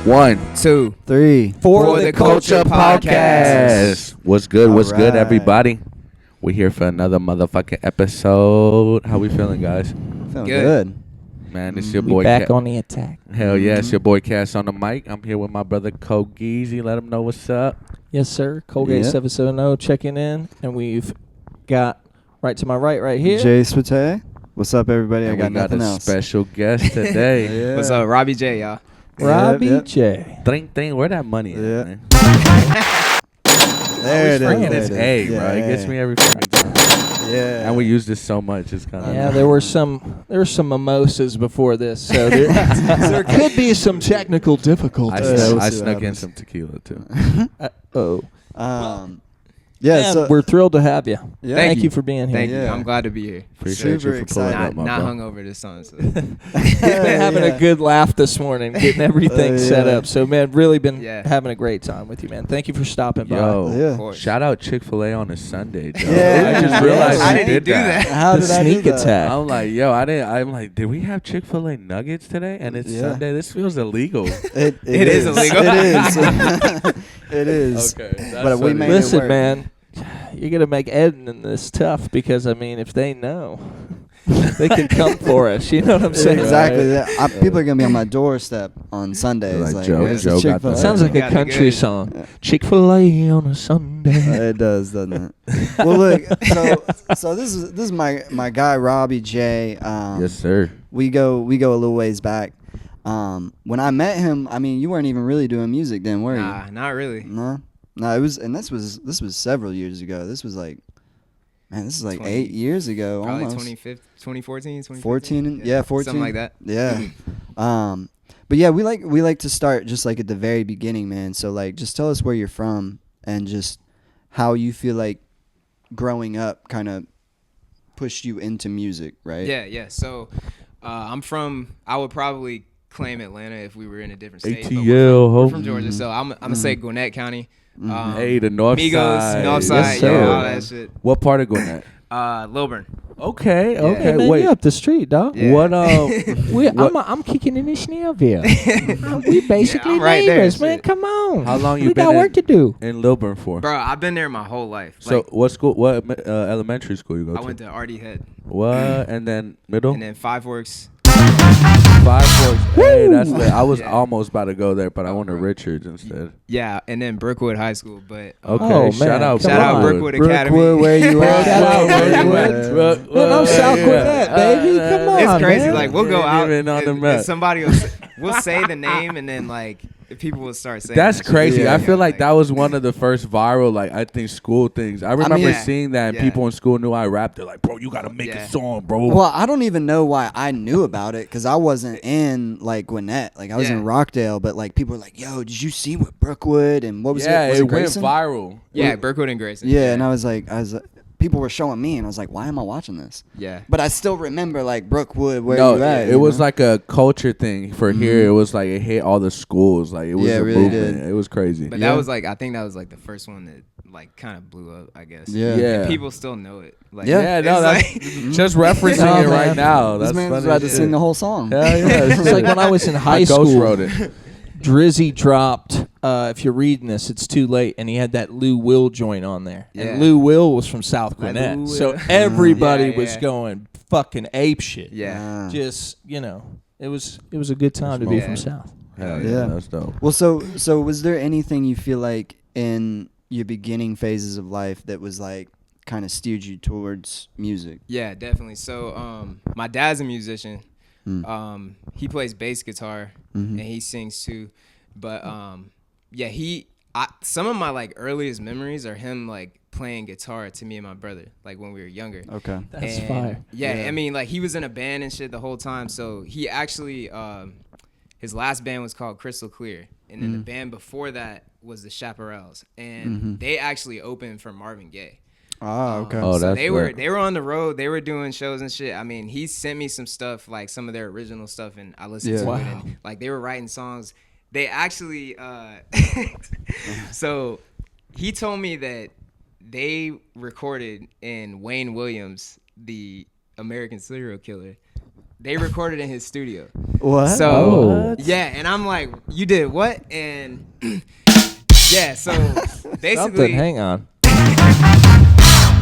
1, 2, 3 For the Culture Podcast. What's good? What's good, Alright. everybody? We're here for another motherfucking episode. How we feeling, guys? Feeling Good. good. Man, it's your We boy. back on the attack. Hell yeah, it's your boy Cass on the mic. I'm here with my brother Colgate. Let him know what's up. Yes, sir. Colgate Yep. 770 checking in, and we've got right to my right here. Jay Switay. What's up, everybody? And I got we got nothing a else. special guest today. Yeah. What's up, Robbie J, y'all? Robbie Yep. J. Ding, where that money at, Yeah. man? There it is. Freaking there this it is. A, Yeah, bro. It gets yeah. me every fucking time. Yeah. And we use this so much. It's kind of Yeah, there were some mimosas before this, so there could be some technical difficulties. we'll I see what snuck in happens. some tequila too. Yeah. Man, So we're thrilled to have you. yeah. Thank you for being here. Thank you. Yeah. I'm glad to be here. Appreciate Super you for pulling excited. up, my Not bro. hungover this time. So. We've been having a good laugh this morning, getting everything set Yeah. up. So, man, really been Yeah. having a great time with you, man. Thank you for stopping by. Yo, Yeah. Of course. shout out Chick-fil-A on a Sunday, Joe. Yeah. I just realized How you did he did do that? How The did I do sneak that? attack. I'm like, yo, I'm like, did we have Chick-fil-A nuggets today? And it's Yeah. Sunday. This feels illegal. It is illegal. It is. It is. Okay, that's But we funny. made it Listen, work. man, you're going to make editing this tough because, I mean, if they know, they can come for us. You know what I'm saying? Exactly. Right. People are gonna be on my doorstep on Sundays. Like, Joe where's the got Chick-fil-A? the- Sounds like a Got the country good. song. Chick-fil-A on a Sunday. It does, doesn't it? Well, look. So this is my guy Robbie J. Yes, sir. We go a little ways back. When I met him, I mean, you weren't even really doing music then, were you? Nah, not really. No. It was, and this was several years ago. This was like, man, this is like 20 8 years ago, Probably almost. 2014, 2015. 14, yeah, 14. Something like that. Yeah. But yeah, we like to start just like at the very beginning, man. So like, just tell us where you're from and just how you feel like growing up kind of pushed you into music, right? Yeah. So I'm from, I would probably claim Atlanta if we were in a different state. but ATL, we're ho. from Georgia, so I'm going to say Gwinnett County. Hey, the north Migos, side. north Yes, side, sir. yeah, all that shit. What part of Gwinnett? Lilburn. Okay. Hey, man, Wait. you up the street, dog. Yeah. What? I'm kicking in the Snellville. We basically I'm right there, neighbors, man. shit. Come on. How long you we been got work to do. in Lilburn for? Bro, I've been there my whole life. So Like, what school? What elementary school you go I to? went to RD Head What? And then middle? and then Five Works. Five Forks. Hey, that's lit. I was Yeah. almost about to go there, but I went to bro. Richards instead. Yeah, and then Brookwood High School. But Okay, Oh, shout man. out, Come shout out on. Brookwood Academy. Brookwood, where you at? Shout out Brookwood. Man, I'm South Gwinnett, baby. Come on, It's crazy. man. Like we'll go Ain't out even on the and map. somebody we'll say the name and then like people will start saying That's that shit. crazy. Yeah. I feel like that was one of the first viral, like, I think school things. I remember mean, seeing that, and yeah. people in school knew I rapped. They're like, bro, you got to make a Yeah. song, bro. Well, I don't even know why I knew about it because I wasn't in like Gwinnett. Like I was Yeah. in Rockdale, but like people were like, "Yo, did you see what Brookwood and what was yeah, it? Was it it went Grayson?" viral. Yeah, Brookwood and Grayson. Yeah, and I was people were showing me, and I was like, "Why am I watching this?" Yeah. But I still remember like Brookwood, where No, you at? it you was know? like a culture thing for here. It was like it hit all the schools. Like it was Yeah, it a really movement. did. It was crazy. But Yeah. that was like I think that was like the first one that like kind of blew up, I guess. Yeah. Yeah. And people still know it. Like Yeah. Yeah, no, it's that's like- just referencing No, it right man. now. this That's man was funny about to as sing shit. the whole song. Hell yeah, It's like when I was in high I ghost school. wrote it. Drizzy dropped, if you're reading this, it's too late, and he had that Lou Will joint on there. Yeah. And Lou Will was from South Like Gwinnett. Lou So Will. everybody Yeah, was yeah. going fucking ape shit. yeah. Just, it was a good time to be Yeah. from South. Hell Yeah. yeah, that's dope. Well, so was there anything you feel like in your beginning phases of life that was like kind of steered you towards music? Yeah, definitely. So my dad's a musician. He plays bass guitar and he sings too. But some of my like earliest memories are him like playing guitar to me and my brother, like when we were younger. Okay. That's And, fire. Yeah, Yeah. I mean, like he was in a band and shit the whole time. So he actually, his last band was called Crystal Clear, and then the band before that was the Chaparrals, and they actually opened for Marvin Gaye. Ah, okay. Oh, So that's they were lit. on the road. They were doing shows and shit. I mean, he sent me some stuff, like some of their original stuff, and I listened Yeah. to Wow. it. And like they were writing songs. They actually, so he told me that they recorded in Wayne Williams, the American serial killer. they recorded in his studio. What? So What? yeah, and I'm like, you did what? And yeah, so basically, Something. Hang on.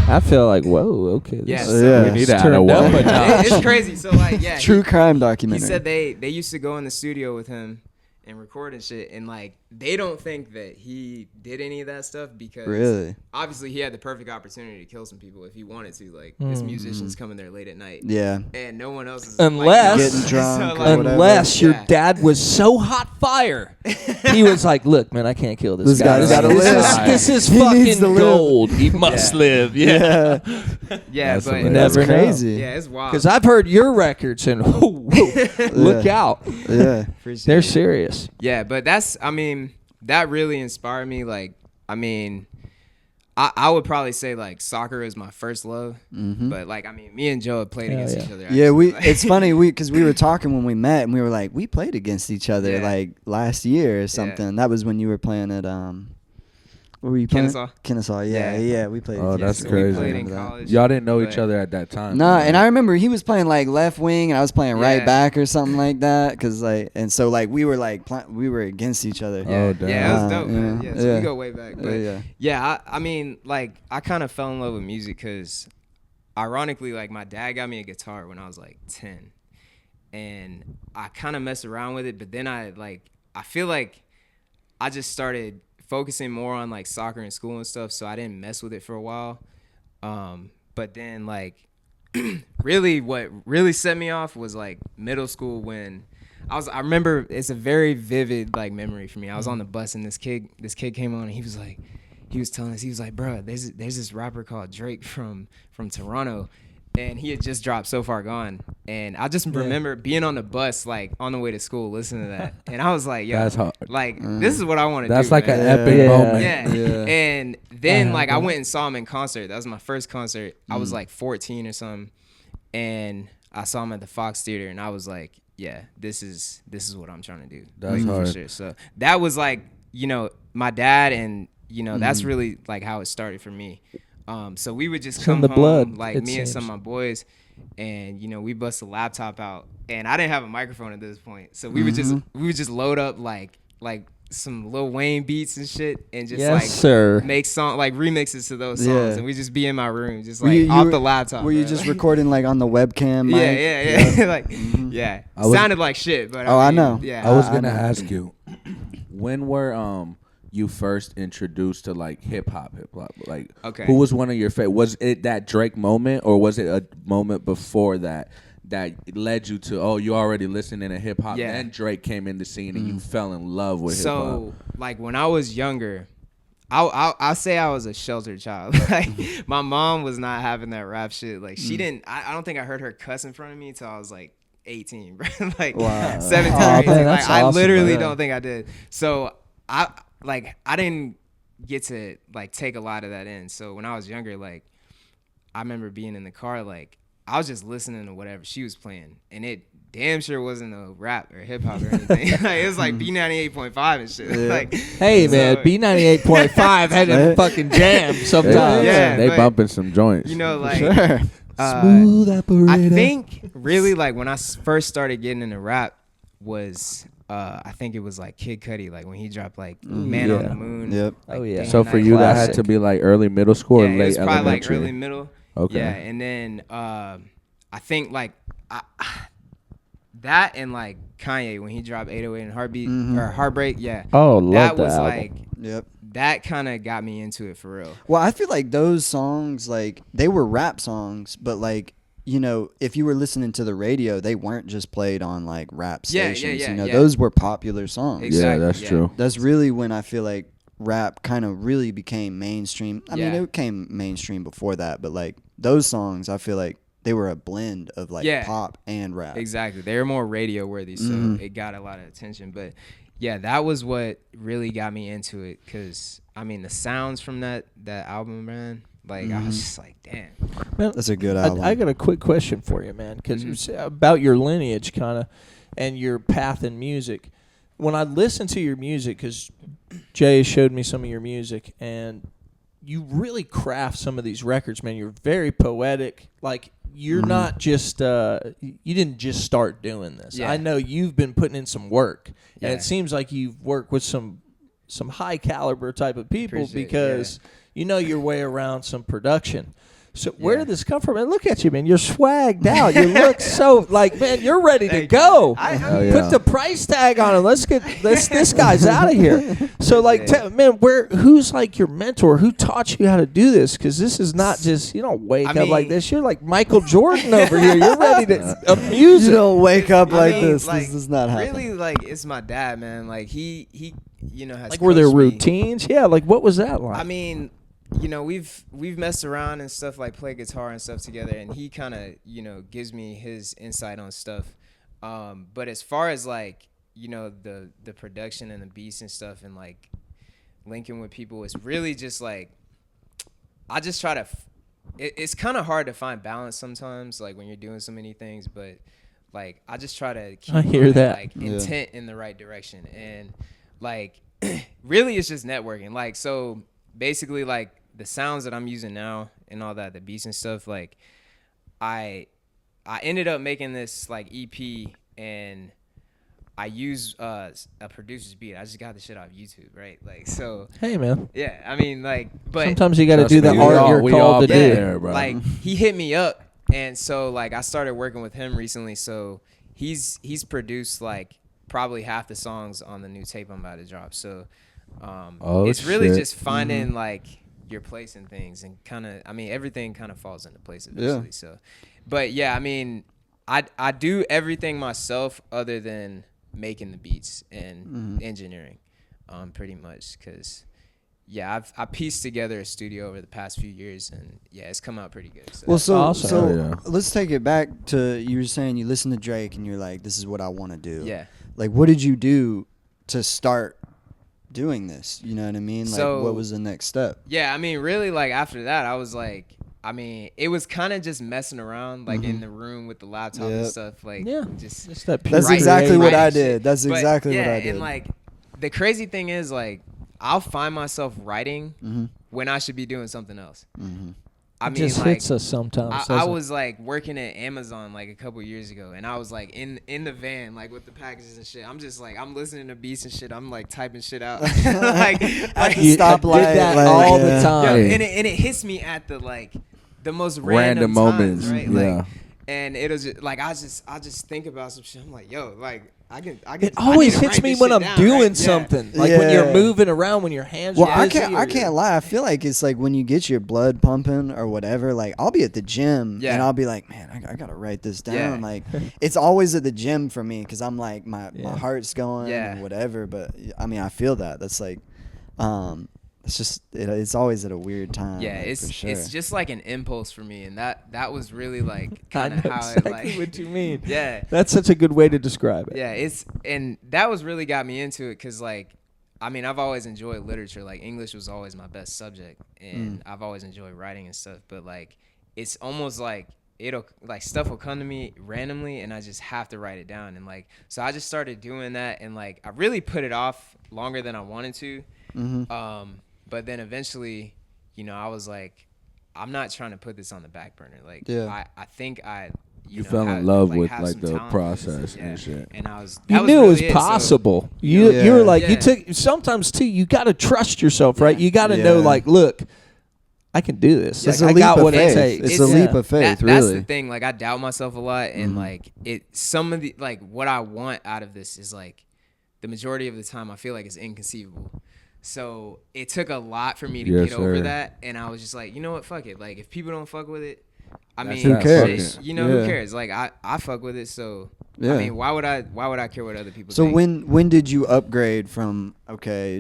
I feel like, whoa, okay. Yeah, This, so- Yeah. We need to add turned a up one. a notch. it's crazy. So like, yeah, True crime he documentary. said they used to go in the studio with him and record and shit, and like they don't think that he did any of that stuff because Really? obviously he had the perfect opportunity to kill some people if he wanted to. Like this musician's coming there late at night, Yeah. and no one else is Unless- like, Getting drunk So, or like, whatever. Unless your Yeah. dad was so hot fire, he was like, "Look, man, I can't kill this, This guy. guy's gotta this live. Is, this is He needs fucking to live." gold. He must live." Yeah, yeah, That's but hilarious. That's Never know. crazy. yeah, it's wild. because I've heard your records and look out, Yeah. Appreciate they're it. serious. Yeah, but that's, I mean, that really inspired me. Like, I mean, I would probably say like soccer is my first love, but like, I mean, me and Joe had played Hell against yeah. each other. Yeah, actually. Like, it's funny because we were talking when we met and we were like, we played against each other Yeah. like last year or something. That was when you were playing at where were you playing? Kennesaw. Kennesaw, yeah, Yeah. we played. Oh, against that's each other. we crazy. played in Remember that. college. Y'all didn't know each but- other at that time. No, and I remember he was playing like left wing and I was playing right Yeah. back or something like that. Cause like, and so like we were like we were against each other. Yeah, Oh, damn. yeah, it was dope, Yeah, man. Yeah, so yeah. we go way back. But Yeah. yeah, I mean, like, I kind of fell in love with music because, ironically, like, my dad got me a guitar when I was like 10, and I kind of messed around with it. But then I feel like I just started focusing more on like soccer and school and stuff, so I didn't mess with it for a while. But then like, really, what really set me off was like middle school when. I remember it's a very vivid like memory for me. I was on the bus and this kid came on and he was telling us, he was like, bro, there's this rapper called Drake from Toronto, and he had just dropped So Far Gone, and I just remember being on the bus like on the way to school listening to that, and I was like, yo, That's hard. like this is what I want to do. That's like man. an epic Yeah. moment. Yeah. Yeah. And then like I went and saw him in concert. That was my first concert. I was like 14 or something, and I saw him at the Fox Theater, and I was like, yeah, this is what I'm trying to do. That's like, hard. for sure. So that was like, you know, my dad, and you know, that's really like how it started for me. So we would just It's in come the home, blood, like it me and some seems. of my boys, and you know, we bust a laptop out, and I didn't have a microphone at this point, so we would just load up like some Lil Wayne beats and shit, and just Yes, like sir. make like remixes to those songs, Yeah. and we just be in my room, just Were like you- you off were- the laptop. Were you bro. just Like, recording like on the webcam? yeah, mic? yeah. Like, yeah. I was- Sounded like shit, but Oh, I mean, know. Yeah. I was I gonna know. ask you, when were you first introduced to like hip hop? Like, Okay. who was one of your favorite? Was it that Drake moment, or was it a moment before that led you to, oh, you already listening to hip hop? Yeah. Then Drake came in the scene and you fell in love with hip hop. So, like, when I was younger, I'll say I was a sheltered child. Like, my mom was not having that rap shit. Like, she didn't. I don't think I heard her cuss in front of me until I was like 18, bro. Like Wow. 17 Aw, or 18. man, Like, that's I awesome, literally bro. don't think I did. So I didn't get to like take a lot of that in. So when I was younger, like, I remember being in the car, like, I was just listening to whatever she was playing, and it damn sure wasn't a rap or hip hop or anything. Like, it was like B98.5 and shit. Yeah. Like, Hey man, so- B98.5 had to fucking jam sometimes. Yeah, they but- bumping some joints. you know, like, Sure. Smooth operator. I think really like when I first started getting into rap was I think it was like Kid Cudi, like when he dropped like Man on Yeah. the Moon. Yep. like, Oh, yeah. Day So and for Night you, that Classic. had to be like early middle school or Yeah, it late was probably like elementary. early middle. Okay. Yeah, and then I think like that and like Kanye when he dropped 808 and Heartbeat or Heartbreak. Yeah. Oh, love that the was album. like Yep. that kind of got me into it for real. Well, I feel like those songs, like, they were rap songs, but, like, you know, if you were listening to the radio, they weren't just played on, like, rap Yeah, yeah, stations. yeah, you know, yeah. those were popular songs. Yeah, Exactly, that's yeah. true. That's really when I feel like rap kind of really became mainstream. I mean, Yeah. it became mainstream before that, but, like, those songs, I feel like they were a blend of, like, Yeah. pop and rap. Exactly. They were more radio worthy, so it got a lot of attention. But yeah, that was what really got me into it. Cause I mean, the sounds from that album, man, like I was just like, damn. Man, That's a good album. I got a quick question for you, man, because it's about your lineage, kind of, and your path in music. When I listen to your music, because Jay showed me some of your music, and you really craft some of these records, man. You're very poetic. Like you're not just you didn't just start doing this. Yeah. I know you've been putting in some work, and Yeah. it seems like you've worked with some high caliber type of people Appreciate it, because you know your way around some production. So where Yeah. did this come from? And look at you, man. You're swagged out. You look so like, man, you're ready to go. Hell yeah. Put the price tag on him. Let's get this guy's out of here. So like, man, who's like your mentor? Who taught you how to do this? Because this is not just, you don't wake up like this. You're like Michael Jordan over here. You're ready to amuse You it. don't wake up like this. Like, This does not happen. Really, like it's my dad, man. Like he has Like, were there coached me. routines? Yeah. Like, what was that like? I mean, we've messed around and stuff, like play guitar and stuff together, and he kind of gives me his insight on stuff. But as far as like the production and the beats and stuff and like linking with people, it's really just like I just try to. It's kind of hard to find balance sometimes, like when you're doing so many things, but like I just try to keep I hear that. like intent in the right direction, and like really it's just networking. Like so basically like the sounds that I'm using now and all that, the beats and stuff, like I ended up making this like EP, and I use a producer's beat. I just got the shit off YouTube, right? Like so. Hey, man. Yeah, I mean like, but Sometimes you got to Trust do the me, art you're we called all to been do. there, bro. like he hit me up, and so like I started working with him recently. So he's produced like probably half the songs on the new tape I'm about to drop. So it's really shit. just finding like your place in things, and kind of, I mean, everything kind of falls into place eventually. So, but yeah, I mean, I do everything myself other than making the beats and engineering, pretty much, because yeah, I pieced together a studio over the past few years, and yeah, it's come out pretty good. So. Well, so awesome. so Oh, yeah. let's take it back to, you were saying you listen to Drake and you're like, this is what I want to do. Yeah. Like, what did you do to start doing this? You know what I mean? Like, So- what was the next step? Yeah, I mean, really, like after that, I was like, I mean, it was kind of just messing around, like in the room with the laptop and Yep. stuff, like Yeah. just Just that That's Right, exactly what right, I and shit. did. That's But, exactly yeah, what I did. And like, the crazy thing is, like, I'll find myself writing when I should be doing something else. I It mean, just like, hits us sometimes. I doesn't it? was like working at Amazon like a couple years ago, and I was like in the van, like with the packages and shit. I'm just like, I'm listening to beats and shit. I'm like typing shit out, like At the You- I stoplight, did that like, all yeah. the time. yeah, and it hits me at the most random moments, times, right? yeah. Like, and it was just, like I just think about some shit. I'm like, yo, like I It I need always to hits write me this when shit I'm down, doing right? Yeah. something. Like when you're Yeah. moving around, when your hands Well, are I busy can't. or I you're- can't lie. I feel like it's like when you get your blood pumping or whatever. Like I'll be at the gym Yeah. and I'll be like, man, I gotta write this down. Yeah. Like it's always at the gym for me because I'm like my Yeah. heart's going Yeah. or whatever. But I mean, I feel that. That's like, it's just it's always at a weird time. Yeah, like, it's for sure. it's just like an impulse for me, and that was really like I kind know of how exactly it like what you mean. yeah. That's such a good way to describe it. Yeah, and that was really got me into it because, like, I mean, I've always enjoyed literature. Like, English was always my best subject, and I've always enjoyed writing and stuff. But, like, it's almost like stuff will come to me randomly, and I just have to write it down. And, like, so I just started doing that, and, like, I really put it off longer than I wanted to. But then eventually, I was like, I'm not trying to put this on the back burner. Like, Yeah. I think You fell in love with like some the talent for this. process Yeah. and shit. And I was You that knew really it was so- possible. You were like you Yeah. took sometimes too. You got to trust yourself, right? You got to know, Yeah. like, look, I can do this. It's Like, a I leap got of what it faith. takes. It's a leap of faith, That's really. the thing. Like, I doubt myself a lot, and like some of the like what I want out of this is like the majority of the time I feel like it's inconceivable. So it took a lot for me to Yes, get over sir. that, and I was just like, you know what, fuck it. Like, if people don't fuck with it, I That's mean, that, cares? fuck it. shit, who Yeah. cares? Like, I fuck with it, so Yeah. I mean, why would I care what other people So think? when did you upgrade from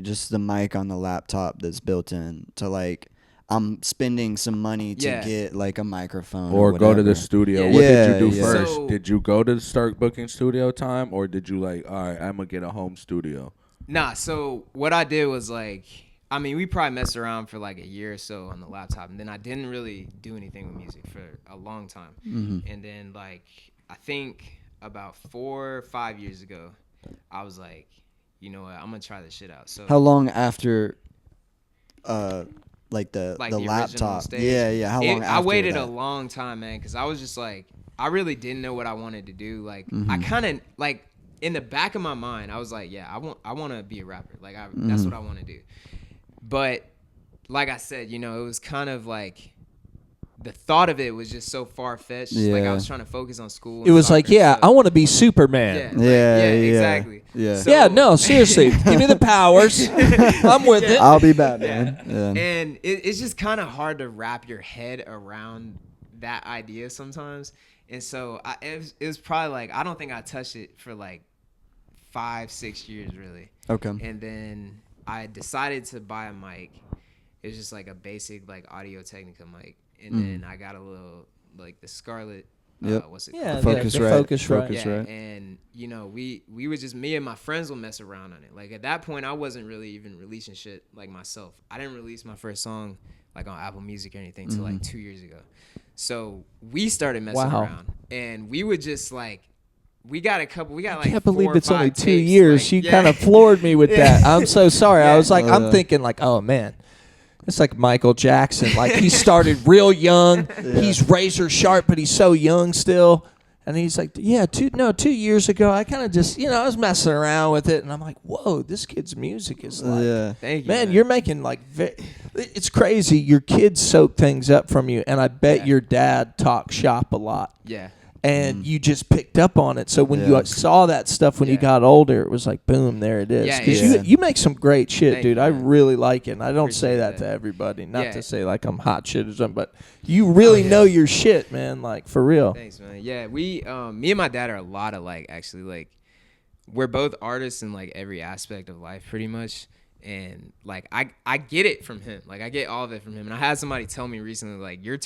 just the mic on the laptop that's built in to like I'm spending some money to Yeah. get like a microphone Or go to the whatever? studio. Yeah. What did Yeah, you do yeah. first? So- Did you go to start booking studio time, or did you like, all right, I'm gonna get a home studio? Nah, so what I did was like, I mean, we probably messed around for like a year or so on the laptop, and then I didn't really do anything with music for a long time. And then like, I think about 4 or 5 years ago, I was like, you know what, I'm gonna try this shit out. So How long after like the original laptop. stage. Yeah. How long? I after waited that? a long time, man, because I was just like, I really didn't know what I wanted to do. Like, Mm-hmm. I kind of like in the back of my mind, I was like, yeah, I want to be a rapper. Like, that's Mm-hmm. what I want to do. But like I said, it was kind of like the thought of it was just so far fetched. Like, I was trying to focus on school. And It was like, soccer, yeah, so- I want to be Superman. Yeah, Yeah, exactly. Yeah. So- Yeah, no, seriously. Give me the powers. I'm with it. I'll be Batman. Yeah. And it's just kind of hard to wrap your head around that idea sometimes. And so it was probably like, I don't think I touched it for like 5-6 years really. Okay. And then I decided to buy a mic. It was just like a basic like Audio Technica mic. And then I got a little like the Scarlett. Yep. What's it Yeah, called? Focusrite. Focusrite. Focusrite. And we were just, me and my friends will mess around on it. Like at that point, I wasn't really even releasing shit like myself. I didn't release my first song like on Apple Music or anything till like 2 years ago. So we started messing around, and we would just like, we got like I can't 4 believe or it's only 5 2 tapes, years. like, You kind of floored me with that. I'm so sorry. I Yeah. was like, I'm thinking like, oh man, it's like Michael Jackson. Like he started real young. He's razor sharp, but he's so young still. And he's like, yeah, 2 years ago, I kind of just, I was messing around with it, and I'm like, whoa, this kid's music is like, Yeah. Thank you, man, you're making like, it's crazy. Your kids soak things up from you, and I bet your dad talked shop a lot. Yeah. And you just picked up on it. So when Yeah. you saw that stuff when you got older, it was like, boom, there it is. Yeah, Because you make some great shit, Thank dude. you, I man. really like it. And I don't Appreciate say that that. to everybody. Not Yeah. to say like I'm hot shit or something, but you really know your shit, man. Like, for real. Thanks, man. Yeah, we, me and my dad are a lot alike, actually. Like, we're both artists in like every aspect of life, pretty much. And like, I get it from him. Like, I get all of it from him. And I had somebody tell me recently, like, you're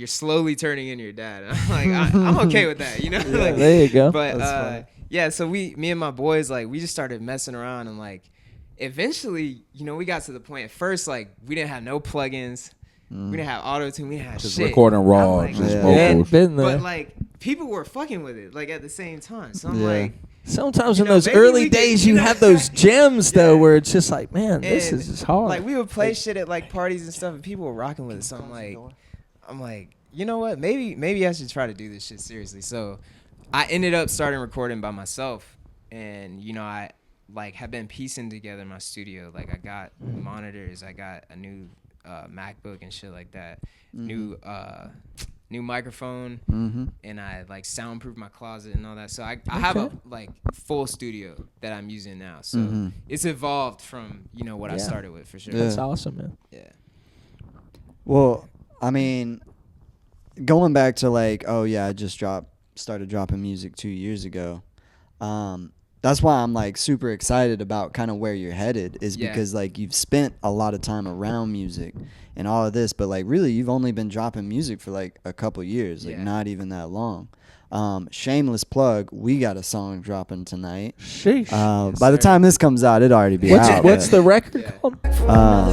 slowly turning into your dad. And I'm like, I'm okay with that, like, There you go. But yeah, so me and my boys, like, we just started messing around, and like, eventually, we got to the point. At first, like, we didn't have no plugins. We didn't have auto tune. We didn't have Just shit. recording raw, I'm like, just Yeah. vocals. Been there. but like, people were fucking with it, like at the same time. So I'm Yeah. like, Sometimes in know, those maybe early we could, days, you you know, have those gems, though, Yeah. where it's just like, man, this and, is just hard. like, we would play shit at like parties and stuff, and people were rocking with it. So I'm like, you know what? Maybe I should try to do this shit seriously. So I ended up starting recording by myself, and I like have been piecing together my studio. Like, I got monitors, I got a new MacBook and shit like that, new microphone, and I like soundproof my closet and all that. So I have a like full studio that I'm using now. So it's evolved from what I Yeah. started with, for sure. Yeah. That's awesome, man. Yeah. Well, I mean, going back to like, oh yeah, I just started dropping music 2 years ago. That's why I'm like super excited about kind of where you're headed, is Yeah. because like you've spent a lot of time around music and all of this, but like really you've only been dropping music for like a couple years, like Yeah. not even that long. Shameless plug, we got a song dropping tonight. Sheesh. By the sir. time this comes out, it'd already be out. What's the record Yeah. called?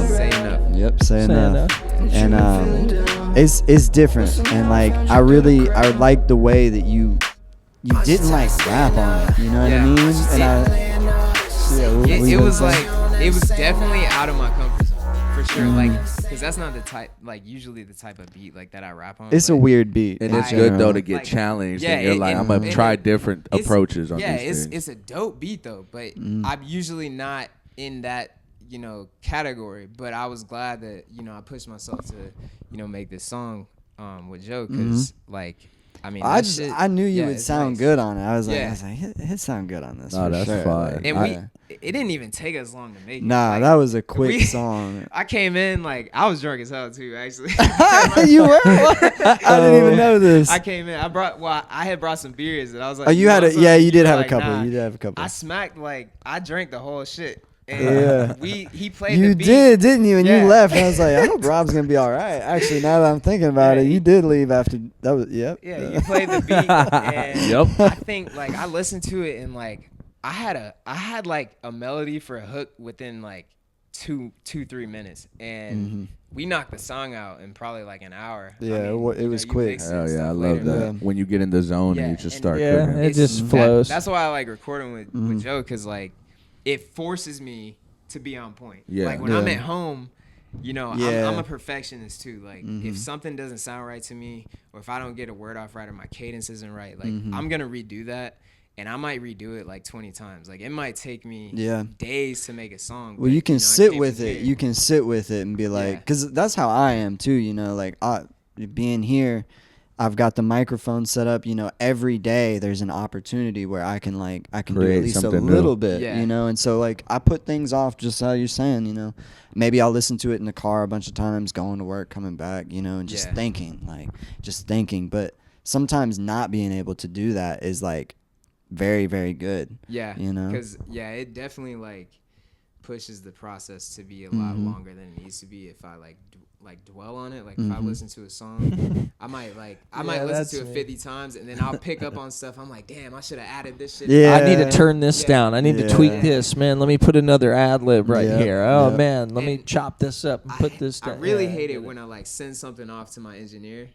Say enough. Yep, say Say enough. And it's different, and like I like the way that you didn't like rap on it. You know what I Yeah. mean? And It was like, it was definitely out of my comfort zone, for sure. Like, because that's not the type, like, usually the type of beat like that I rap on. it's a but weird beat. And in it's good though general. to get Like, challenged. yeah, and you're it- like, it- I'm gonna it- try different it's- approaches on yeah, these things. it's a dope beat though, but I'm usually not in that category. But I was glad that I pushed myself to make this song with Joe, because like, I mean, I that shit- I knew you yeah, would it's sound nice. good on it. I was like, Yeah. he'd sound good on this. No, for that's sure. fire. Like, And it didn't even take us long to make it. nah, Like, that was a quick we- song. I came in like, I was drunk as hell too, actually. You were? I didn't even know this. I came in. I had brought some beers, and I was like, Oh, you had want a, yeah, some?" you did were have a like, couple. "Nah." You did have a couple. I smacked, like, I drank the whole shit. And Yeah. he played You the beat. did, didn't you? And Yeah. you left. And I was like, I hope Rob's gonna be all right. Actually, now that I'm thinking about Yeah, it, you he- did leave after that was. Yep. Yeah, you played the beat. And Yep. I think, like, I listened to it, and like, I had like a melody for a hook within like 3 minutes, and we knocked the song out in probably like an hour. Yeah, it was you quick. mix it Hell and yeah, I stuff love later, that. Yeah. When you get in the zone Yeah, and you just and- start Yeah, cooking. it just That- flows. That's why I like recording with Joe, because like, it forces me to be on point. Yeah. Like, when I'm Yeah. at home you know, Yeah. I'm a perfectionist too. Like if something doesn't sound right to me, or if I don't get a word off right, or my cadence isn't right, like I'm gonna redo that, and I might redo it like 20 times. Like it might take me days to make a song. Well, but, you can know, sit with it. here. You can sit with it and be like, because that's how I am too. You know, like being here, I've got the microphone set up. You know, every day there's an opportunity where I can do at Create least a something little new. bit. Yeah. You know, and so like I put things off, just how you're saying. You know, maybe I'll listen to it in the car a bunch of times, going to work, coming back. You know, and just thinking. But sometimes not being able to do that is like very, very good. Yeah, you know, because it definitely like pushes the process to be a lot longer than it needs to be if I like dwell on it. Like if I listen to a song, I might listen to it 50 times, and then I'll pick up on stuff. I'm like, damn, I should have added this shit. Yeah. I need to turn this down. I need to tweak this, man. Let me put another ad lib right here. Oh man, let me chop this up and put this down. I really hate it when I like send something off to my engineer,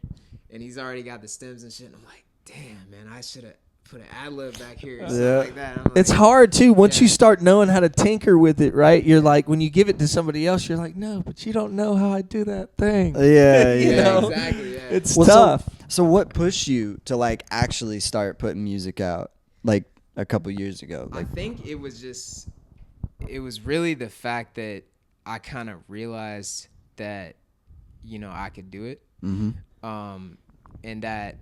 and he's already got the stems and shit. And I'm like, damn, man, I should have put an ad lib back here or something like that. I'm like, it's hard too once you start knowing how to tinker with it, right? You're like, when you give it to somebody else, you're like, no, but you don't know how I do that thing. Yeah, you yeah, know? exactly. Yeah. It's tough. So what pushed you to like actually start putting music out like a couple years ago? I Like, think it was really the fact that I kind of realized that, you know, I could do it. And that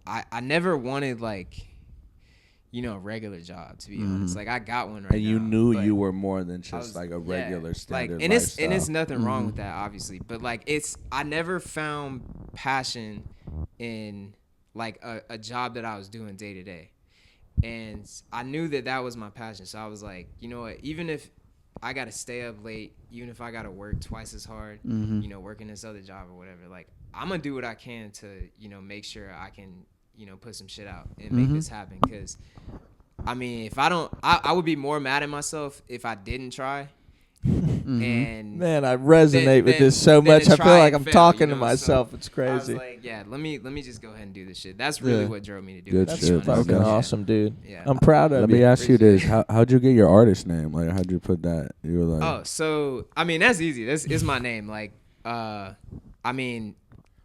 I never wanted like, you know, a regular job, to be honest. Like I got one right now. And you knew but you were more than just was- like a regular standard and lifestyle. it's nothing wrong with that, obviously. But like I never found passion in like a job that I was doing day to day. And I knew that was my passion. So I was like, you know what, even if I got to stay up late, even if I got to work twice as hard, you know, working this other job or whatever, like I'm going to do what I can to, you know, make sure I can, you know, put some shit out and make this happen. Because, I mean, if I don't, I would be more mad at myself if I didn't try. And Man, I resonate with this so much. I feel like I'm talking to myself. It's crazy. I was like, yeah, let me just go ahead and do this shit. That's really what drove me to do Good it. That's shit. fucking Okay. awesome, dude. Yeah. I'm proud of Let you. me ask you this: how'd you get your artist name? Like, how'd you put that? You were like, Oh, so I mean, that's easy. This is my name. Like, I mean,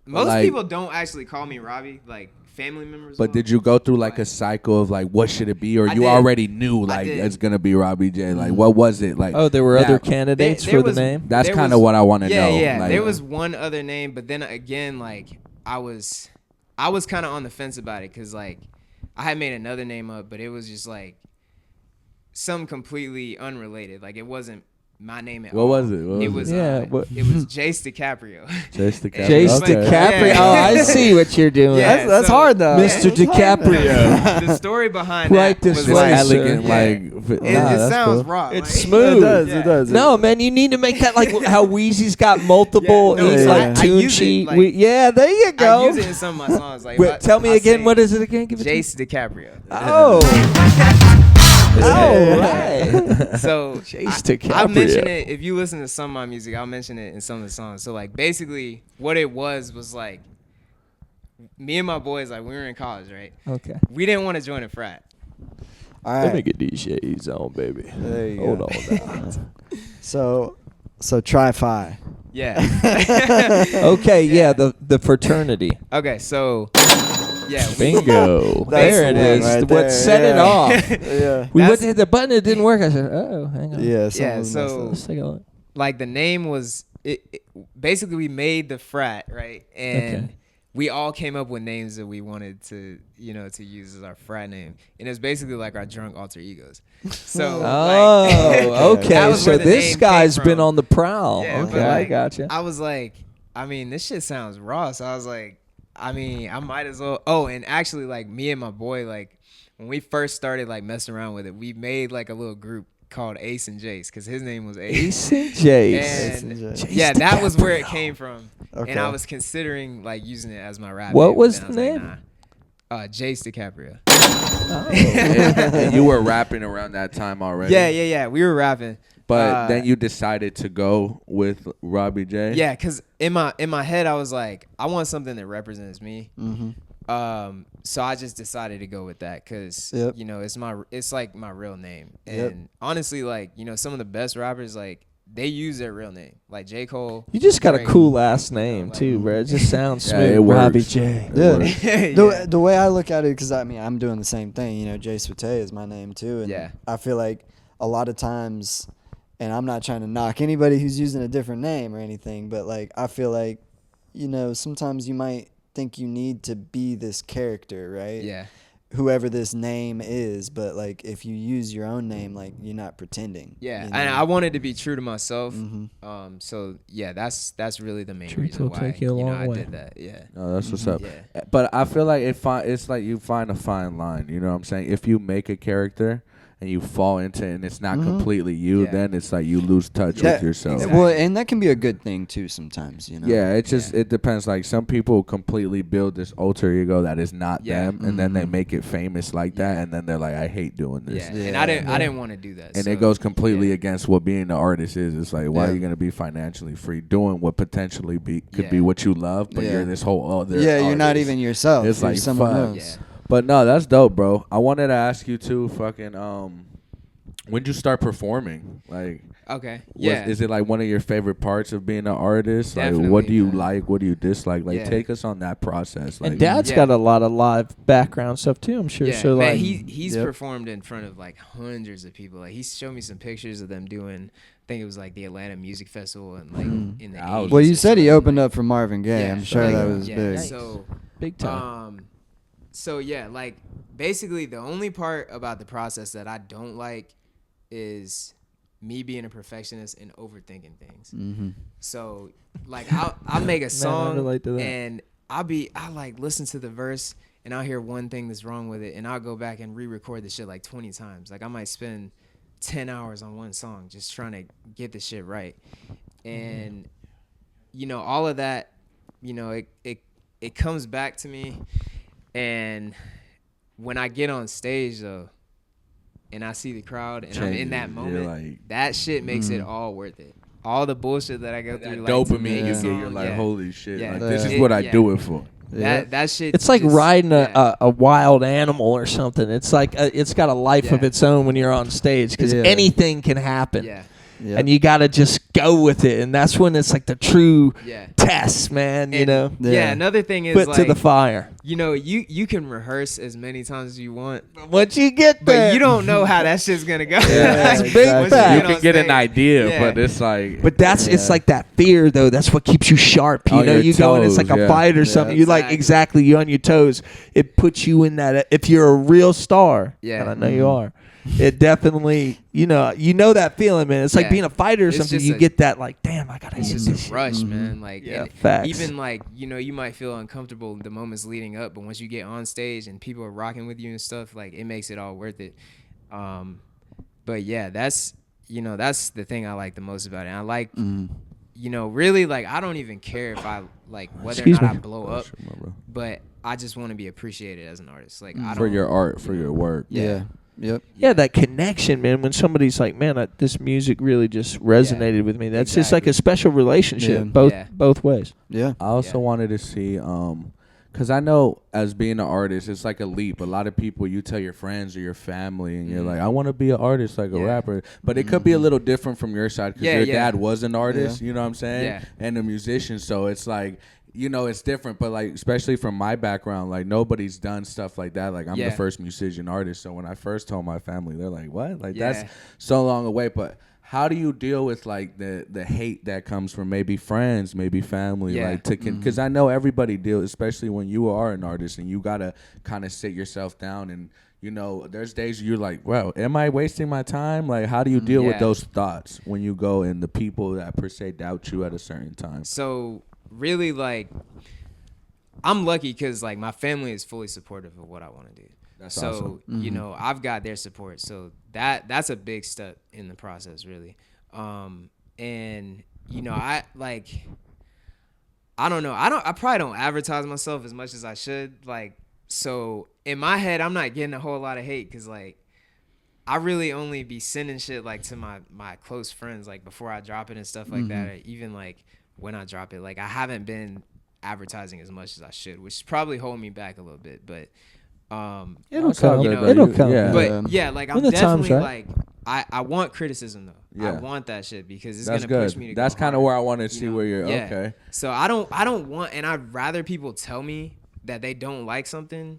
most like- people don't actually call me Robbie. Like family members. but will. did you go through like a cycle of like, what should it be, or I you did. already knew like did. it's gonna be Robbie J? Like, what was it like? Oh, there were that- other candidates There for was- the name? That's there kind of was- what I want to know. Yeah. Like, There was one other name, but then again, like I was kind of on the fence about it because like I had made another name up, but it was just like something completely unrelated. Like it wasn't my name at all. What was it? What It was was it? it was Jace DiCaprio. Jace DiCaprio. Jace Okay. DiCaprio. Yeah. Oh, I see what you're doing. Yeah. that's so- hard though. Mr. DiCaprio. The story behind Right that this was way, like, sir. Elegant, Yeah. like it that's sounds cool. raw. It's like- smooth. It does. No, man, you need to make that like how Wheezy's got multiple. Yeah, no, he's yeah. like I tune use it, sheet. like- Yeah, there you I go. use it in some of my songs. Like, Wait, tell me I again. say What is it again? Give it to me. Jace DiCaprio. Oh. Oh, right. So Jace I'll DiCaprio. mention it if you listen to some of my music. I'll mention it in some of the songs. So like basically, what it was like, me and my boys, like we were in college, right? Okay. We didn't want to join a frat. All Let me right. get these shades on, baby. There you Hold go. on now. So try Phi. Yeah. Okay, yeah, the fraternity. Okay, so yeah, Bingo. That's There it the is. one right What there, set it yeah. off. Yeah. We went That's- to hit the button, it didn't work. I said, oh, hang on. Yeah. Yeah, so- Let's take a look. like the name was it basically we made the frat, right? And Okay. we all came up with names that we wanted to, you know, to use as our frat name. And it's basically like our drunk alter egos. So Oh, that okay. was So where the this name guy's came been from. on the prowl. Yeah, Okay, but, I like, gotcha. I was like, I mean, this shit sounds raw. So I was like, I mean, I might as well. Oh, and actually, like me and my boy, like when we first started like messing around with it, we made like a little group called Ace and Jace because his name was Ace. Ace and Jace. Ace And and Jace. yeah, that was where it came from. Okay. And I was considering like using it as my rap What name, was but the then I name? like, nah. Jace DiCaprio. And you were rapping around that time already. Yeah. We were rapping. But then you decided to go with Robbie J. Yeah, because in my head I was like, I want something that represents me. So I just decided to go with that because you know it's like my real name. And honestly, like, you know, some of the best rappers, like they use their real name. Like J. Cole. You just got a Drake, cool last name too, bro. It just sounds Yeah, smooth. it works. Robbie J. Yeah. The way I look at it, because I mean, I'm doing the same thing. You know, Jay Switay is my name too, and Yeah. I feel like a lot of times, and I'm not trying to knock anybody who's using a different name or anything, but like I feel like, you know, sometimes you might think you need to be this character, right? Yeah. Whoever this name is, but like if you use your own name, like you're not pretending. Yeah, you know? and I wanted to be true to myself. Mhm. So yeah, that's really the main Truth reason will why take you a long I way. did that. Yeah. No, that's what's up. Yeah. But I feel like it's like you find a fine line. You know what I'm saying? If you make a character and you fall into it and it's not completely you, Yeah. then it's like you lose touch Yeah, with yourself. exactly. Well, and that can be a good thing too sometimes, you know. Yeah, it just it depends. Like some people completely build this alter ego that is not Yeah. them, and then they make it famous like that, and then they're like, I hate doing this. Yeah. And I didn't want to do that. And so, it goes completely yeah. against what being an artist is. It's like, why Yeah. are you gonna be financially free doing what potentially could be Yeah. what you love, but Yeah. you're this whole other. Yeah, you're not artist. even yourself. It's You're like, someone fuck. else. Yeah. But no, that's dope, bro. I wanted to ask you too. Fucking when'd you start performing? Like, Okay. Yeah. is it like one of your favorite parts of being an artist? Like, Definitely, what do you man. like? What do you dislike? Like, Yeah. take us on that process. Like, And Dad's Yeah. got a lot of live background stuff too, I'm sure. Yeah, So man, like, he's Yep. performed in front of like hundreds of people. Like he showed me some pictures of them doing. I think it was like the Atlanta Music Festival and like in the I was- 80s Well, you or said he something, opened like- up for Marvin Gaye. Yeah, I'm sure like, that was yeah, big. So big time. so yeah, like basically the only part about the process that I don't like is me being a perfectionist and overthinking things. Mm-hmm. So like I'll make a song relate to that. and I like listen to the verse and I'll hear one thing that's wrong with it and I'll go back and re-record the shit like 20 times. Like I might spend 10 hours on one song just trying to get the shit right. And you know, all of that, you know, it comes back to me, and when I get on stage though and I see the crowd and I'm in that Changes. moment, You're like- that shit makes it all worth it. All the bullshit that I go that through, like, to dopamine make you a get, song, you're like, yeah. holy shit! Yeah. Like, Yeah. this is what I do it for. That shit. It's like just- riding yeah. a wild animal or something. It's like it's got a life of Yeah. its own when you're on stage because Yeah. anything can happen. Yeah. Yep. And you got to just go with it. And that's when it's like the true Yeah. test, man, you And- know? Yeah. Yeah. Another thing is Put like, to the fire. you know, you can rehearse as many times as you want, Once you get there. but you don't know how that shit's gonna go. That's Like, big once fact. You get on can get an stage. idea, Yeah. but it's like, But that's it's Yeah. like that fear though. That's what keeps you sharp. You On know, your you go and it's toes, like a yeah. fight or Yeah. something. You like Exactly. exactly you on your toes. It puts you in that. If you're a real star, Yeah. and I know you are. It definitely, you know that feeling, man. It's like Yeah. being a fighter or It's something. just You a- get that like, damn, I gotta It's hit just this a shit. rush, man. Like, Yeah, and facts. even like, you know, you might feel uncomfortable the moments leading up, but once you get on stage and people are rocking with you and stuff, like it makes it all worth it. But yeah, that's the thing I like the most about it. And I like, you know, really like I don't even care if I like whether Excuse or not me. I blow up, but I just want to be appreciated as an artist. Like I for don't, your art, for your work. Yeah. Yep. Yeah, that connection, man. When somebody's like, man, this music really just resonated with me. That's just like a special relationship, Yeah. both ways. Yeah. I also wanted to see, because I know as being an artist, it's like a leap. A lot of people, you tell your friends or your family, and you're like, I want to be an artist, like a Yeah. rapper. But it could be a little different from your side because Yeah, your yeah. dad was an artist, you know what I'm saying? Yeah. And a musician. So it's like, you know, it's different. But like, especially from my background, like nobody's done stuff like that. Like I'm Yeah. the first musician artist. So when I first told my family, they're like, what? Like Yeah. that's so long away. But how do you deal with like the hate that comes from maybe friends, maybe family, Yeah. like because I know everybody deals, especially when you are an artist and you gotta kind of sit yourself down and you know there's days you're like, well, am I wasting my time? Like how do you deal with Yeah. those thoughts when you go and the people that per se doubt you at a certain time? So really, like, I'm lucky because like my family is fully supportive of what I want to do. That's so awesome. you know I've got their support. So that's a big step in the process, really. And you know I don't know. I probably don't advertise myself as much as I should. Like so in my head, I'm not getting a whole lot of hate because like I really only be sending shit like to my close friends like before I drop it and stuff like that. Or even like when I drop it, like I haven't been advertising as much as I should, which is probably holding me back a little bit. But It'll That's all come. good, you know, bro. It'll come. Yeah. but yeah, like I'm When the time's definitely right. like I want criticism though. I Yeah. want that shit because it's That's gonna good. push me to That's go kind of harder, where I want to see where you're. Yeah. Okay. So I don't want, and I'd rather people tell me that they don't like something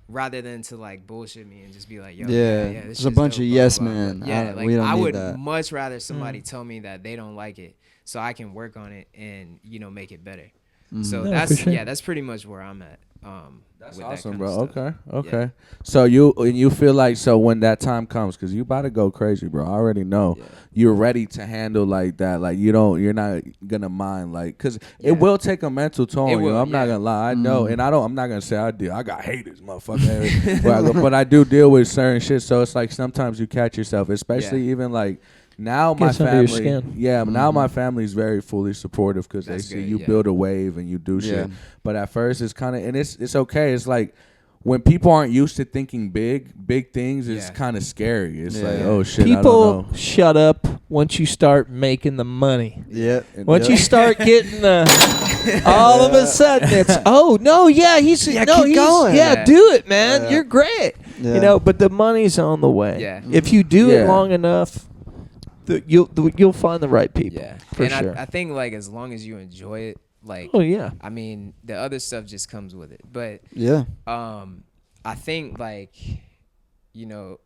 rather than to like bullshit me and just be like, yo, Yeah. this There's a shit's bunch dope, of blah, yes blah, blah. men. Yeah, We don't I need would that. much rather somebody tell me that they don't like it so I can work on it and make it better. So No, that's for sure. that's pretty much where I'm at. That's with that awesome, kind of bro. stuff. Okay. Yeah. So you feel like, so when that time comes, because you about to go crazy, bro. I already know. Yeah. You're ready to handle like that. Like you're not gonna mind, like, because Yeah. it will take a mental toll It on you. will, I'm not yeah. gonna lie. I know, and I'm not gonna say I do. I got haters, motherfucker. but I do deal with certain shit. So it's like sometimes you catch yourself, especially even like. Now my Gets under your family, skin. yeah. Now my family is very fully supportive because they That's see good, you yeah. build a wave and you do Yeah. shit. But at first, it's kind of, and it's okay. It's like when people aren't used to thinking big things, it's Yeah. kind of scary. It's Yeah. like, oh shit, I People don't know. shut up once you start making the money. Yeah. Once you start getting the, all of a sudden it's he's Yeah, no keep he's going. Yeah. do it, man. Yeah. You're great. Yeah. But the money's on the way. Yeah. If you do it Yeah. long enough, you'll find the right people. Yeah, for and sure. I think like as long as you enjoy it, like Oh yeah. I mean the other stuff just comes with it. But Yeah. I think like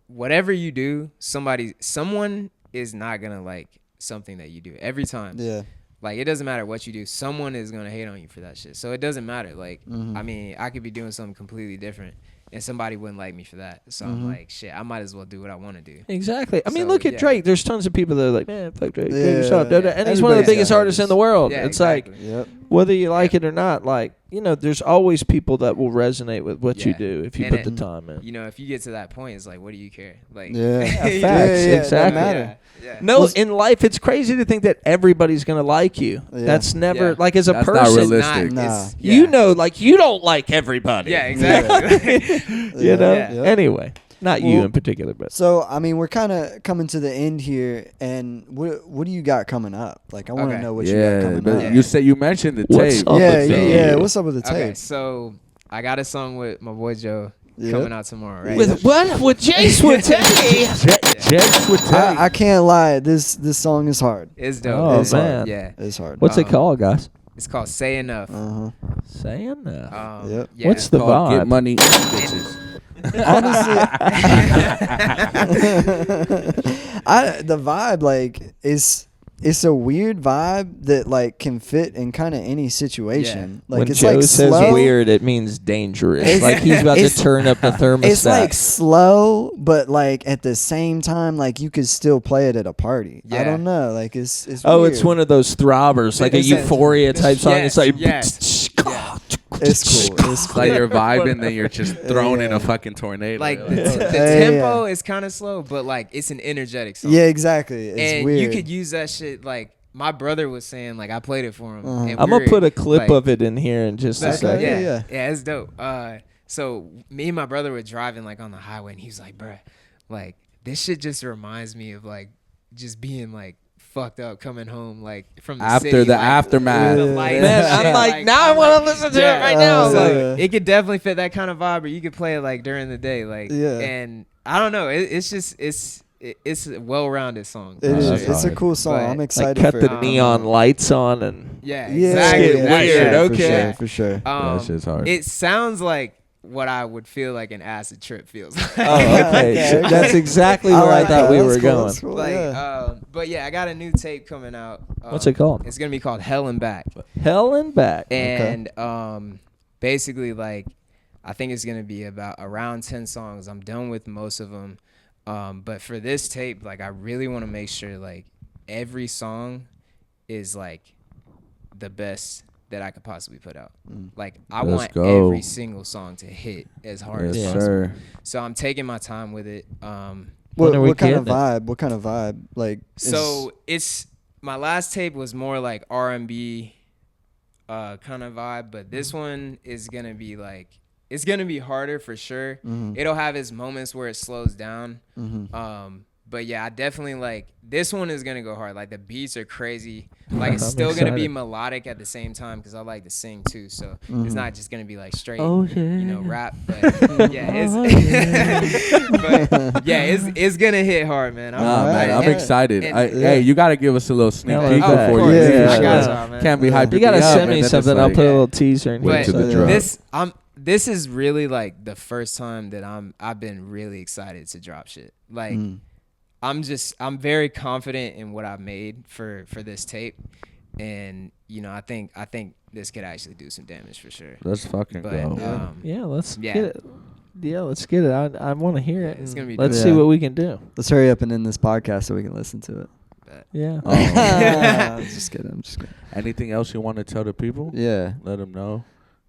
whatever you do, someone is not gonna like something that you do every time. Yeah. Like it doesn't matter what you do, someone is gonna hate on you for that shit. So it doesn't matter. Like I mean, I could be doing something completely different, and somebody wouldn't like me for that. So I'm like, shit, I might as well do what I want to do. Exactly. I mean, So, look at yeah. Drake. There's tons of people that are like, man, fuck Drake. Yeah, Drake sucks. yeah. And he's one of the Everybody's biggest got artists in haters. the world. Yeah, It's like, exactly. Yep. whether you like it or not, like, there's always people that will resonate with what you Yeah. do if you And put the it- time in. If you get to that point, it's like, what do you care? Like, Yeah. Facts, It exactly. doesn't matter. Yeah. No, Well, in life, it's crazy to think that everybody's going to like you. Yeah. That's never, Yeah. like, as a That's not person, realistic. Nah. you know, like, you don't like everybody. Yeah, exactly. You know? Yeah. Anyway, not you Well, in particular, but. So, I mean, we're kind of coming to the end here, and what do you got coming up? Like, I want to Okay. know what you got Yeah, coming but up. you mentioned the What's tape. up Yeah, with yeah, the- yeah. What's up with the Okay, tape? so I got a song with my boy Joe Yeah. coming out tomorrow, right? With what? With Jay Switay? I can't lie. This song is hard. It's dope. Oh, It's man. hard. Yeah. It's hard. What's it Um, called, guys? It's called Say Enough. Uh-huh. Say enough. Yep. Yeah. What's the Called Get vibe? Money, bitches. Honestly, the vibe like it's a weird vibe that like can fit in kind of any situation. Like When it's Joe like says slow. weird, it means dangerous. It's- Like he's about to it's- turn up the thermostat. It's like slow, but like at the same time, like you could still play it at a party. I Yeah. don't know. Like it's. oh, weird. it's one of those throbbers, like a It's a- Euphoria type song. Yes, It's like, yes. It's cool. It's cool. Like you're vibing, then you're just thrown in Yeah. a fucking tornado. like the Yeah, tempo yeah. is kind of slow, but like it's an energetic song. Yeah, exactly. It's and weird. you could use that shit. Like my brother was saying, like I played it for him. Uh-huh. and I'm we gonna were, put a clip like, of it in here in just a Okay. second. Yeah, it's dope. So me and my brother were driving like on the highway, and he was like, "Bruh, like this shit just reminds me of like just being like fucked up coming home like from the After city, the like, aftermath. the lights Man, and I'm shit, like, now I want to listen to it right now. Oh, So Like, yeah. it could definitely fit that kind of vibe, or you could play it like during the day, like Yeah. And I don't know, it's just it's a well-rounded song. It for is. sure. That's It's a hard. cool song. But, I'm like, excited cut for the it. neon lights on and Yeah, Yeah, exactly. Get yeah, weird, for okay. sure, for sure. that shit's hard. It sounds like what I would feel like an acid trip feels like. oh, okay. Okay. That's exactly where I like thought that. we That's were cool. going. That's cool. Like, Yeah. but yeah, I got a new tape coming out. What's it called? It's gonna be called Hell and Back, Hell and Back. and basically like I think it's gonna be about around 10 songs. I'm done with most of them, but for this tape, like I really want to make sure like every song is like the best that I could possibly put out. Like I Let's want go. every single song to hit as hard Yes, as possible. sir. So I'm taking my time with it. When are we What kind of getting it? vibe? What kind of vibe? Like So it's my last tape was more like R&B kind of vibe, but this one is gonna be like it's gonna be harder for sure. It'll have its moments where it slows down, But yeah, I definitely like this one is gonna go hard. Like the beats are crazy. Like it's I'm still gonna be excited. melodic at the same time because I like to sing too. So it's not just gonna be like straight, Oh, yeah. you know, rap. But yeah, it's gonna hit hard, man. Nah, man, I'm and- excited. and- Hey, you gotta give us a little sneak Yeah, peek like that. before of you course. leave. I got so y'all, man. Can't be hyping You gotta me up, send me and then something. it's I'll like, put a little teaser in Wait here. till the So, drop. this is really like the first time that I've been really excited to drop shit. Like I'm very confident in what I've made for this tape, and you know I think this could actually do some damage for sure. Let's fucking But go. Yeah, let's Yeah. get it. Yeah, let's get it. I want to hear it. It's gonna be Let's dope. see Yeah. what we can do. Let's hurry up and end this podcast so we can listen to it. Yeah. Oh. I'm just kidding. Anything else you want to tell the people? Yeah. Let them know.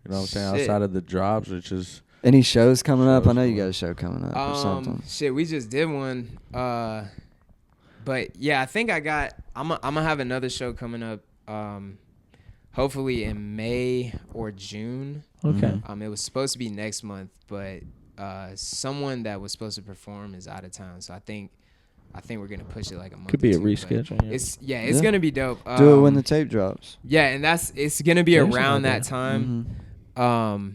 You know what I'm saying? Shit. Outside of the drops, which is Any shows coming up? I know you Shows got a show coming up or something. Shit, we just did one. But yeah, I think I'm gonna have another show coming up. Hopefully in May or June. Okay. It was supposed to be next month, but someone that was supposed to perform is out of town, so I think we're gonna push it like a month. Could be or a two, but reschedule. Yeah. It's Yeah. gonna be dope. Do it when the tape drops. Yeah, and it's gonna be There's an around idea. that time. Mhm.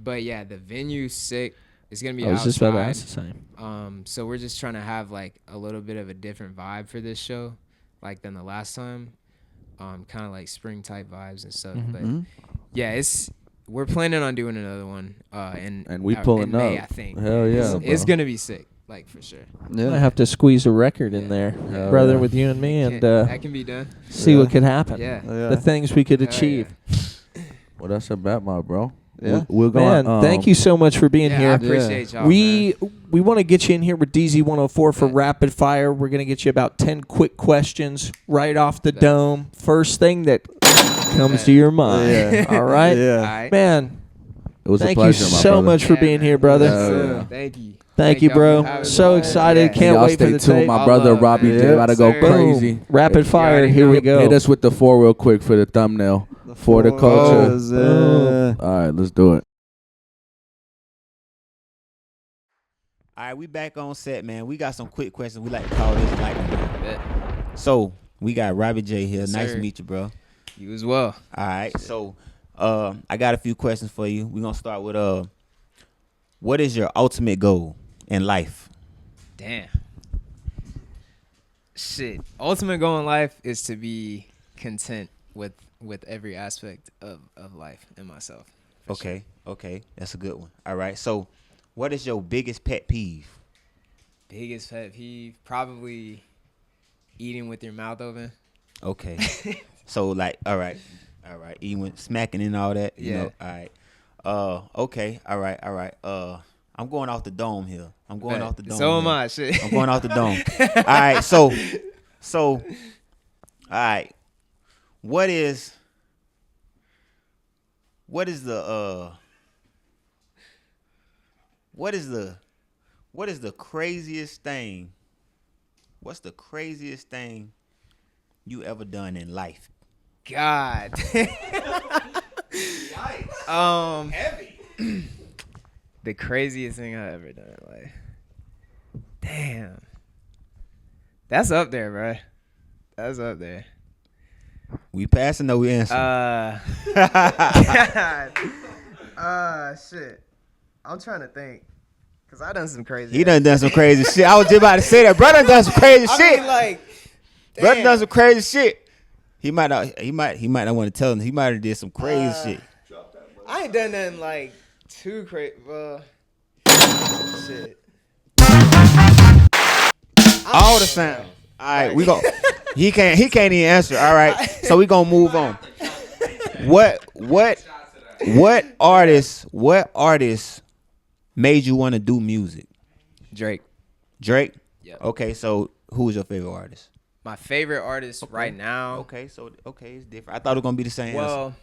But yeah, the venue's sick. It's gonna be I was outside. just about to ask the same. So we're just trying to have like a little bit of a different vibe for this show, like than the last time. Kind of like spring type vibes and stuff. But Mhm. yeah, we're planning on doing another one. and we in pulling May, up. I think. Hell yeah, It's bro. gonna be sick, like for sure. I Yeah. have to squeeze a record in there, Hell brother, yeah. with you and me, and That can be done. see what could happen. Yeah. Yeah. The things we could Hell achieve. Well, that's a bet, my bro. Yeah. We're Man, going. thank you so much for being Yeah, I here. appreciate y'all. We want to get you in here with DZ104 for Bet. rapid fire. We're going to get you about 10 quick questions right off the Bet. dome. First thing that comes Bet. to your mind. Yeah. All right? Yeah. All right. Man, It was thank a pleasure, you my so brother. much for Yeah, being man. here, brother. Yeah. Thank you. Thank you, y'all for bro. having So me. excited. Yeah. Can't Y'all wait for stay the tuned. tape. My All brother love, Robbie man. J Yes, about to go sir. crazy. Boom. Rapid fire. already Here know. we go. Hit us with the 4 real quick for the thumbnail. For the culture. Fours, yeah. All right, let's do it. All right, we back on set, man. We got some quick questions. We like to call this lightning round. Bet. So we got Robbie J here. Yes, Nice sir. to meet you, bro. You as well. All right, so I got a few questions for you. We're gonna start with what is your ultimate goal in life? Damn. Shit. Ultimate goal in life is to be content with every aspect of life and myself. for sure. Okay, that's a good one. All right, so what is your biggest pet peeve? Biggest pet peeve, probably eating with your mouth open. Okay, so like, all right, even smacking and all that. You Yeah. know, all right. Okay, all right. I'm going off the dome here. I'm going Bet. off the dome. So am here. I. Shit. I'm going off the dome. All right, so, all right. What is the craziest thing? What's the craziest thing you ever done in life? God. Heavy. The craziest thing I ever done in life. Damn. That's up there, bro. That's up there. We passing or we answering? Shit. I'm trying to think. Cause I done some crazy. He done some crazy shit. I was just about to say that. Brother done some crazy I shit. mean, like, Brother damn. done some crazy shit. He might not want to tell him. He might have did some crazy shit. I ain't done nothing like too crazy. Shit. All the sounds. All right, we go. He can't even answer. All right, so we gonna move on. What artist made you want to do music? Drake. Drake. Yep. Okay, so who's your favorite artist? My favorite artist right now. Okay, so it's different. I thought it was gonna be the same. Well,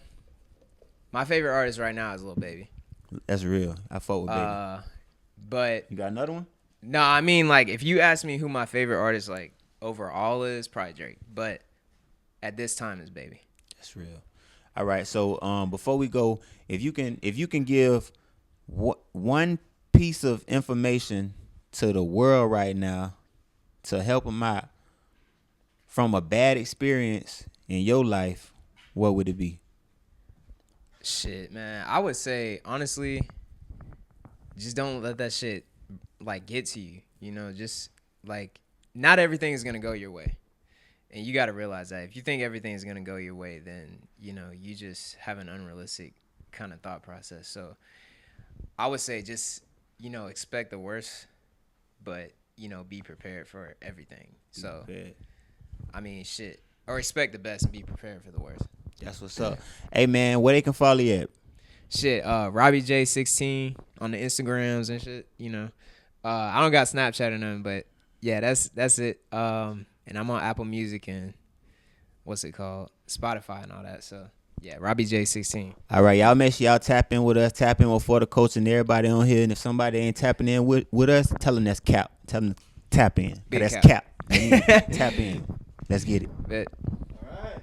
my favorite artist right now is Lil Baby. answer. That's real. I fuck with baby. But You got another one? no, I mean, like, if you ask me who my favorite artist, like, overall is, probably Drake. But at this time, is Baby. That's real. All right. So before we go, if you can give one piece of information to the world right now to help them out from a bad experience in your life, what would it be? Shit, man. I would say, honestly, just don't let that shit, like, get to you. You know, just, like, not everything is going to go your way. And you got to realize that. If you think everything is going to go your way, then, you know, you just have an unrealistic kind of thought process. So I would say just, you know, expect the worst, but, you know, be prepared for everything. So, I mean, shit. Or expect the best and be prepared for the worst. That's what's up. Hey, man, where they can follow you at? Shit, Robbie J 16 on the Instagrams and shit, you know. I don't got Snapchat or nothing, but yeah, that's it. And I'm on Apple Music and what's it called? Spotify and all that. So yeah, Robbie J 16. All right, y'all make sure y'all tap in with us, tap in with For the Coach and everybody on here. And if somebody ain't tapping in with us, tell them that's cap. Tell them to tap in. Big That's cap. cap. Tap in. Let's get it. Bet. All right.